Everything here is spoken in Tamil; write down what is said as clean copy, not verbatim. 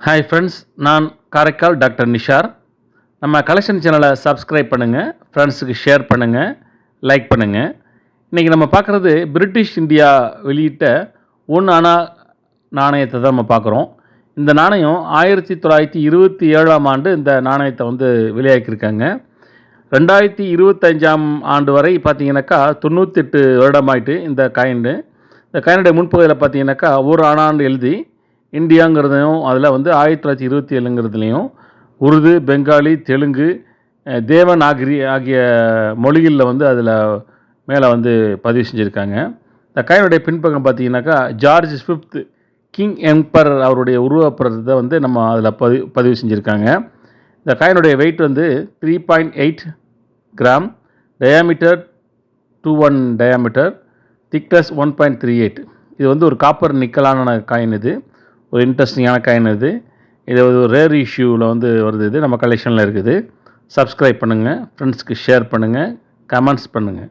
ஹாய் ஃப்ரெண்ட்ஸ், நான் காரைக்கால் டாக்டர் நிஷார். நம்ம கலெக்ஷன் சேனலை சப்ஸ்கிரைப் பண்ணுங்கள், ஃப்ரெண்ட்ஸுக்கு ஷேர் பண்ணுங்கள், லைக் பண்ணுங்கள். இன்றைக்கி நம்ம பார்க்குறது பிரிட்டிஷ் இந்தியா வெளியிட்ட 1 அணா நாணயத்தை தான் நம்ம பார்க்குறோம். இந்த நாணயம் 1927ஆம் ஆண்டு இந்த நாணயத்தை வெளியாக்கியிருக்காங்க. 2025ஆம் ஆண்டு வரை பார்த்தீங்கன்னாக்கா 98 வருடமாயிட்டு இந்த காயின்னு. இந்த காயினுடைய முன்பகுதியில் பார்த்தீங்கன்னாக்கா 1 அணான்னு எழுதி இந்தியாங்கிறதையும் அதில் 1927ங்கிறதுலையும் உருது, பெங்காலி, தெலுங்கு, தேவநாகரி ஆகிய மொழிகளில் அதில் மேலே பதிவு செஞ்சுருக்காங்க. இந்த காயினுடைய பின்பக்கம் பார்த்தீங்கன்னாக்கா ஜார்ஜ் 5th கிங் எம்பரர் அவருடைய உருவப்படத்தை நம்ம அதில் பதிவு செஞ்சுருக்காங்க. இந்த காயினுடைய weight 3.8 gram, diameter 21 diameter, thickness 1.38. இது ஒரு காப்பர் நிக்கலான காயின். இது ஒரு இன்ட்ரெஸ்டிங்கான காயின். இது ஒரு ரேர் இஷ்யூவில் வருது. இது நம்ம கலெக்ஷனில் இருக்குது. சப்ஸ்கிரைப் பண்ணுங்கள், ஃப்ரெண்ட்ஸ்க்கு ஷேர் பண்ணுங்கள், கமெண்ட்ஸ் பண்ணுங்கள்.